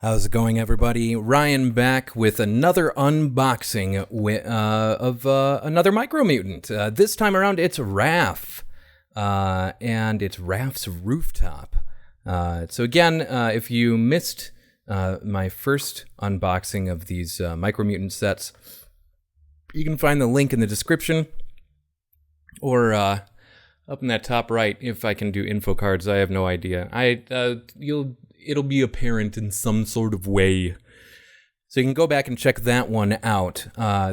How's it going, everybody? Ryan back with another unboxing of another Micro Mutant. This time around, it's Raph, and it's Raph's Rooftop. So again, if you missed my first unboxing of these Micro Mutant sets, you can find the link in the description, or up in that top right. If I can do info cards, I have no idea. It'll be apparent in some sort of way. So you can go back and check that one out.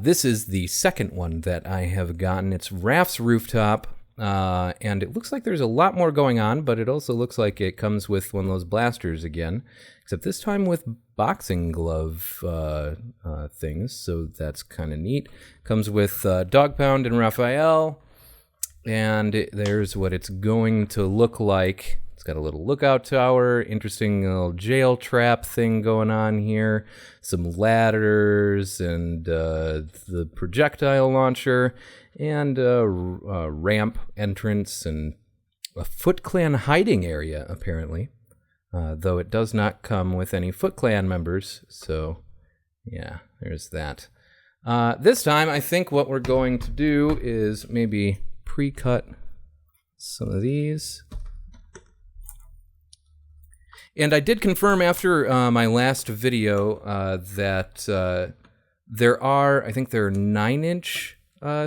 This is the second one that I have gotten. It's Raph's Rooftop, and it looks like there's a lot more going on, but it also looks like it comes with one of those blasters again, except this time with boxing glove things, so that's kind of neat. Comes with Dog Pound and Raphael, and there's what it's going to look like. It's got a little lookout tower, interesting little jail trap thing going on here, some ladders, and the projectile launcher, and a ramp entrance, and a Foot Clan hiding area, apparently, though it does not come with any Foot Clan members, so yeah, there's that. This time, I think what we're going to do is maybe pre-cut some of these. And I did confirm after my last video that there are 9-inch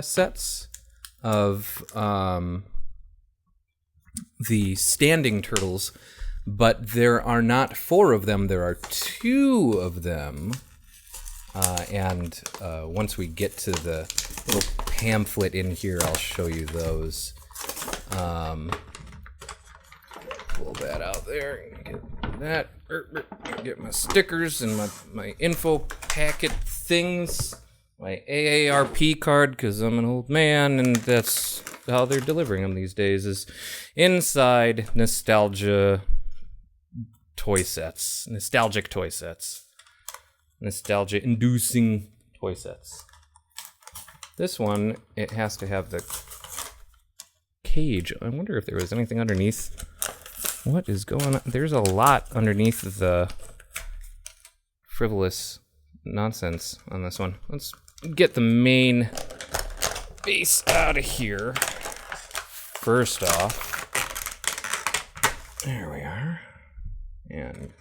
sets of the standing turtles, but there are not 4 of them, there are 2 of them. And once we get to the little pamphlet in here, I'll show you those. Pull that out there, get that, get my stickers and my info packet things, my AARP card, because I'm an old man, and that's how they're delivering them these days, is inside nostalgic toy sets, nostalgia-inducing toy sets. This one, it has to have the cage. I wonder if there was anything underneath. What is going on? There's a lot underneath the frivolous nonsense on this one. Let's get the main base out of here. First off, there we are. And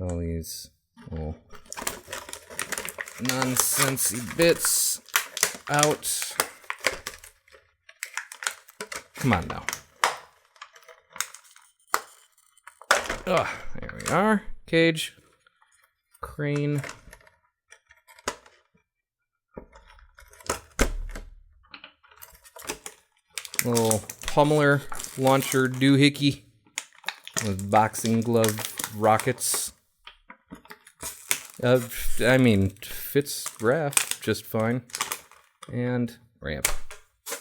all these little nonsensey bits out. Come on now. There we are. Cage. Crane. Little pummeler launcher doohickey with boxing glove rockets. I mean, fits Raph just fine. And ramp.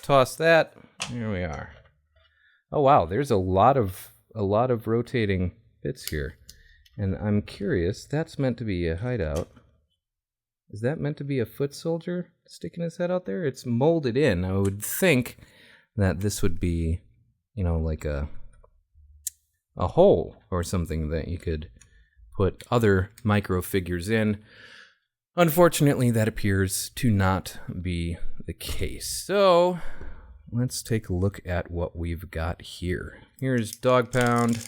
Toss that. There we are. Oh wow, there's a lot of rotating bits here, and I'm curious. That's meant to be a hideout. Is that meant to be a foot soldier sticking his head out there? It's molded in. I would think that this would be, like a hole or something that you could put other micro figures in. Unfortunately, that appears to not be the case. So let's take a look at what we've got here. Here's Dog Pound.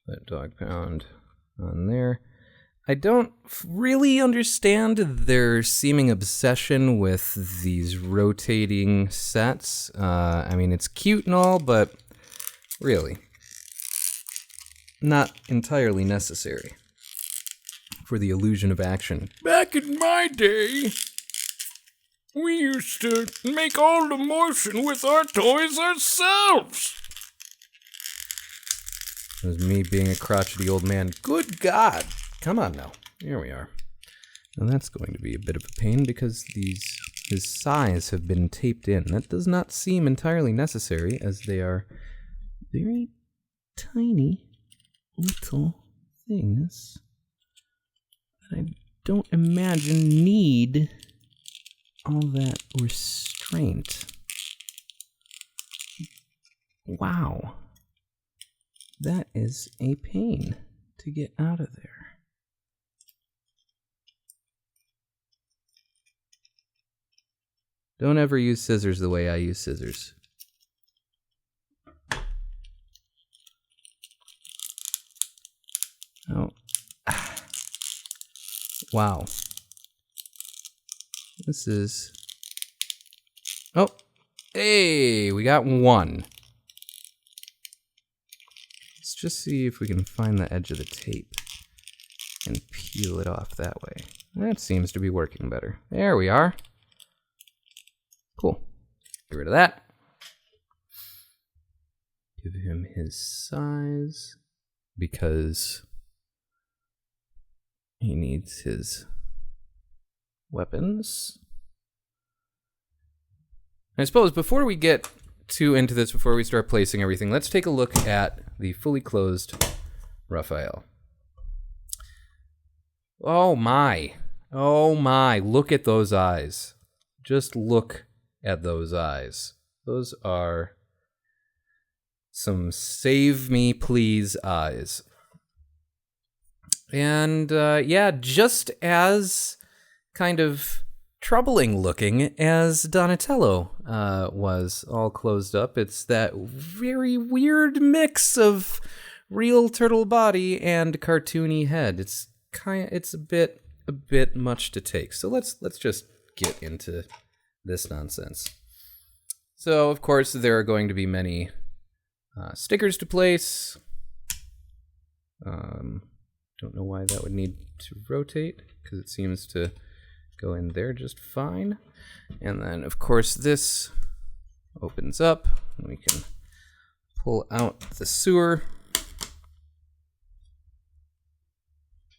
That Dog Pound on there. I don't really understand their seeming obsession with these rotating sets. I mean, it's cute and all, but really, not entirely necessary for the illusion of action. Back in my day, we used to make all the motion with our toys ourselves. It was me being a crotchety old man. Good God. Come on now. Here we are. And that's going to be a bit of a pain because his size have been taped in. That does not seem entirely necessary, as they are very tiny little things that I don't imagine need all that restraint. Wow. that is a pain to get out of there. Don't ever use scissors the way I use scissors. Oh. Wow. This is... Oh. Hey, we got one. Let's just see if we can find the edge of the tape and peel it off that way. That seems to be working better. There we are. Cool. Get rid of that. Give him his size because he needs his weapons. I suppose before we get too into this, before we start placing everything, let's take a look at the fully closed Raphael. Oh my. Oh my. Look at those eyes. Just look at those eyes. Those are some save me please eyes. And yeah, just as kind of troubling looking as Donatello was all closed up. It's that very weird mix of real turtle body and cartoony head. It's a bit much to take. So let's just get into this nonsense. So of course there are going to be many stickers to place. Don't know why that would need to rotate because it seems to go in there just fine. And then of course this opens up and we can pull out the sewer.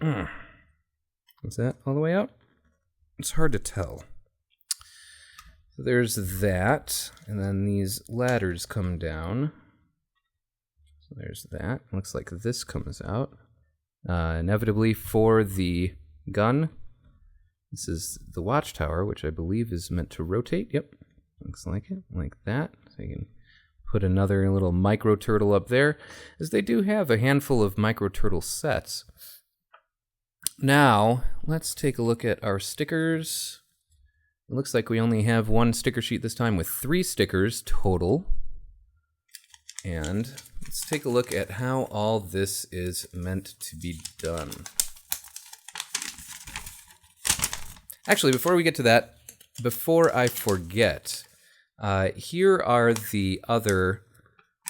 Is that all the way out? It's hard to tell. So there's that, and then these ladders come down. So there's that. Looks like this comes out. Inevitably for the gun. This is the watchtower, which I believe is meant to rotate. Yep, looks like it, like that. So you can put another little micro turtle up there, as they do have a handful of micro turtle sets. Now, let's take a look at our stickers. It looks like we only have one sticker sheet this time with 3 stickers total. And let's take a look at how all this is meant to be done. Actually, before we get to that, before I forget, here are the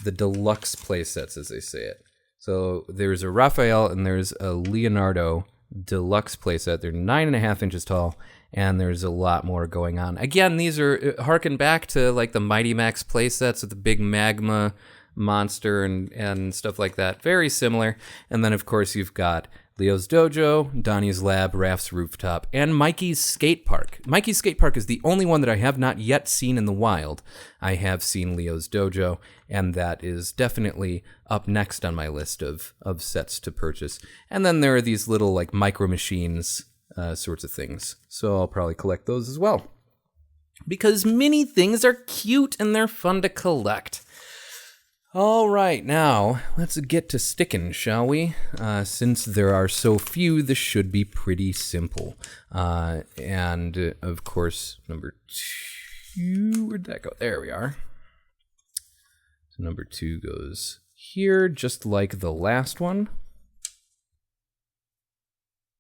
deluxe playsets, as they say it. So there's a Raphael and there's a Leonardo deluxe playset. They're 9.5 inches tall, and there's a lot more going on. Again, these are harken back to like the Mighty Max playsets with the big magma monster and stuff like that. Very similar. And then, of course, you've got Leo's Dojo, Donnie's Lab, Raph's Rooftop, and Mikey's Skate Park. Mikey's Skate Park is the only one that I have not yet seen in the wild. I have seen Leo's Dojo, and that is definitely up next on my list of sets to purchase. And then there are these little like micro machines sorts of things. So I'll probably collect those as well. Because mini things are cute and they're fun to collect. All right, now let's get to sticking, shall we? Since there are so few, this should be pretty simple. And of course, number 2, where'd that go? There we are. So number 2 goes here, just like the last one.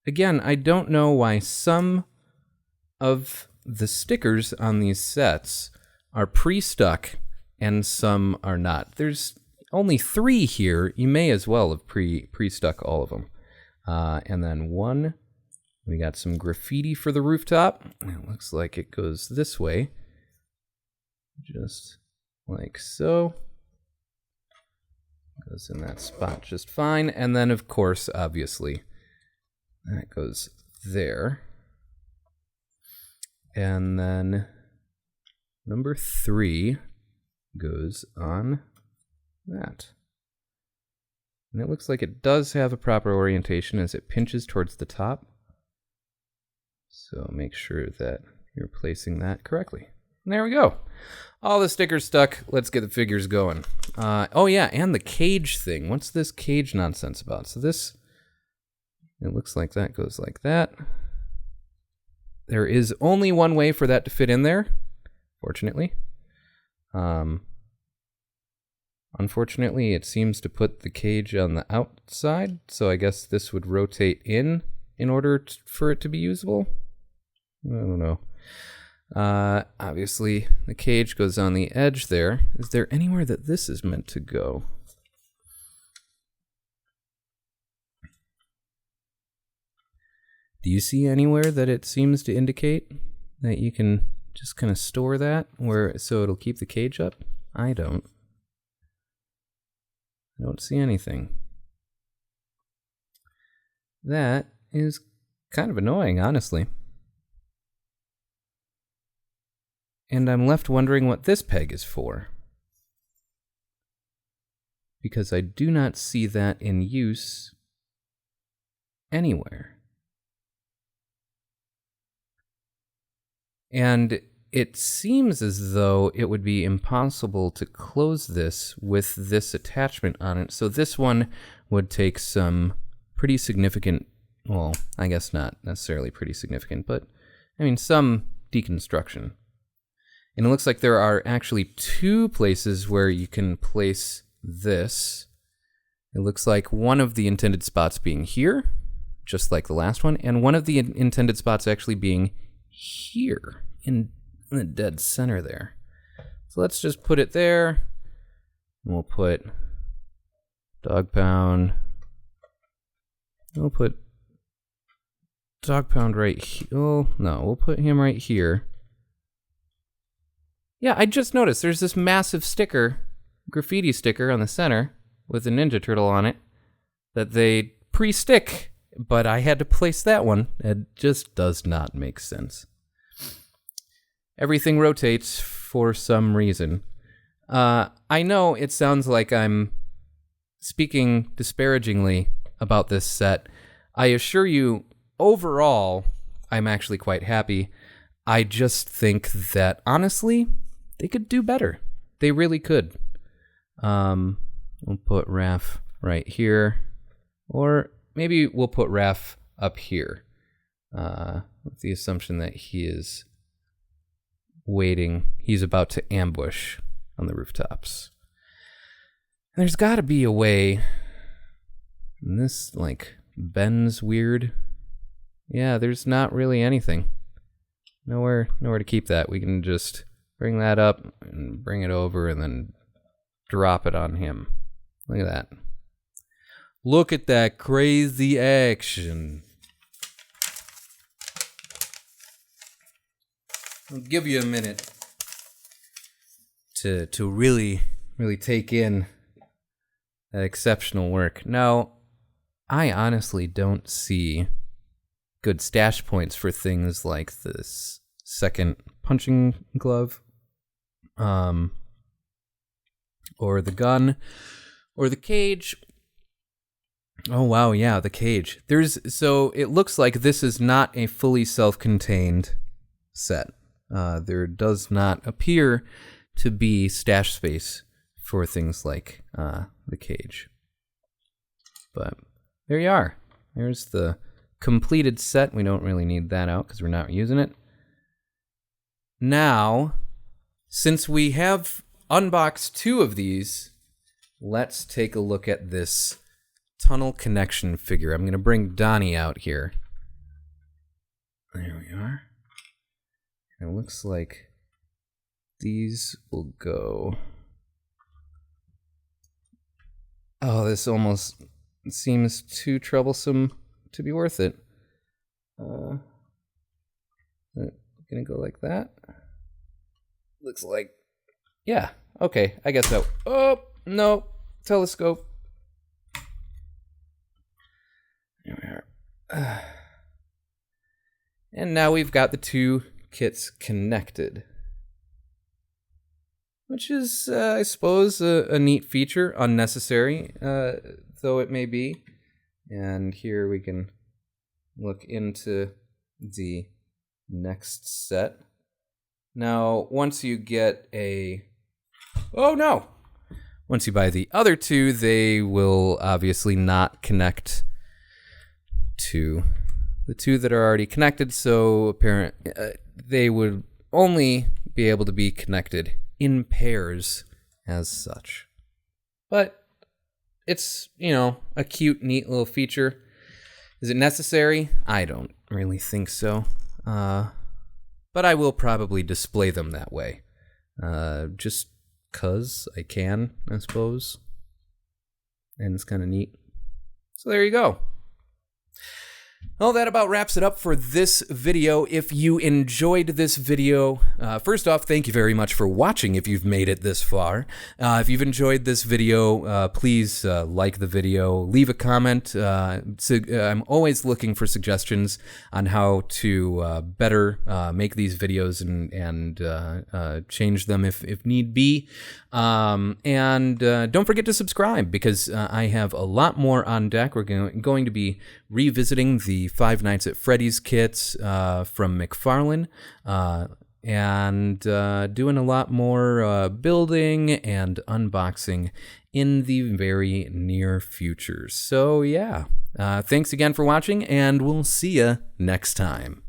Again, I don't know why some of the stickers on these sets are pre-stuck and some are not. There's only 3 here. You may as well have pre-stuck all of them. And then 1, we got some graffiti for the rooftop. It looks like it goes this way. Just like so. Goes in that spot just fine. And then, of course, obviously, that goes there. And then number 3 goes on that. And it looks like it does have a proper orientation as it pinches towards the top. So make sure that you're placing that correctly. There we go. All the stickers stuck. Let's get the figures going. Oh yeah, and the cage thing. What's this cage nonsense about? So this, it looks like that goes like that. There is only one way for that to fit in there, fortunately. Unfortunately, it seems to put the cage on the outside, so I guess this would rotate in order for it to be usable. I don't know. Obviously, the cage goes on the edge there. Is there anywhere that this is meant to go? Do you see anywhere that it seems to indicate that you can just kind of store that so it'll keep the cage up? I don't see anything. That is kind of annoying, honestly. And I'm left wondering what this peg is for. Because I do not see that in use anywhere. And it seems as though it would be impossible to close this with this attachment on it. So this one would take some pretty significant, well, I guess not necessarily pretty significant, but I mean some deconstruction. And it looks like there are actually two places where you can place this. It looks like one of the intended spots being here, just like the last one, and one of the intended spots actually being here in the dead center there. So let's just put it there. We'll put Dog Pound. We'll put Dog Pound right here. Oh, no, we'll put him right here. Yeah, I just noticed there's this massive sticker, graffiti sticker on the center with a Ninja Turtle on it that they pre-stick, but I had to place that one. It just does not make sense. Everything rotates for some reason. I know it sounds like I'm speaking disparagingly about this set. I assure you, overall, I'm actually quite happy. I just think that, honestly, they could do better. They really could. We'll put Raph right here. Or maybe we'll put Raph up here. With the assumption that he is waiting. He's about to ambush on the rooftops. And there's got to be a way. And this, bends weird. Yeah, there's not really anything. Nowhere to keep that. We can just bring that up and bring it over and then drop it on him. Look at that. Look at that crazy action. I'll give you a minute to really take in that exceptional work. Now, I honestly don't see good stash points for things like this second punching glove, or the gun, or the cage. Oh wow, yeah, the cage. So it looks like this is not a fully self-contained set. There does not appear to be stash space for things like the cage. But there you are. There's the completed set. We don't really need that out because we're not using it. Now, since we have unboxed two of these, let's take a look at this tunnel connection figure. I'm going to bring Donnie out here. There we are. It looks like these will go. Oh, this almost seems too troublesome to be worth it. Gonna go like that. Looks like, yeah, okay, I guess so. Oh, no, telescope. There we are. And now we've got the two kits connected, which is, I suppose, a neat feature, unnecessary, though it may be. And here we can look into the next set. Now, once you get once you buy the other two, they will obviously not connect to the two that are already connected, so they would only be able to be connected in pairs as such. But it's, a cute, neat little feature. Is it necessary? I don't really think so. But I will probably display them that way. Just 'cause I can, I suppose. And it's kind of neat. So there you go. Well, that about wraps it up for this video. If you enjoyed this video, first off, thank you very much for watching if you've made it this far. If you've enjoyed this video, please like the video, leave a comment. I'm always looking for suggestions on how to better make these videos and change them if need be. And don't forget to subscribe, because I have a lot more on deck. We're going to be revisiting the Five Nights at Freddy's kits from McFarlane, and doing a lot more building and unboxing in the very near future. So yeah, thanks again for watching, and we'll see you next time.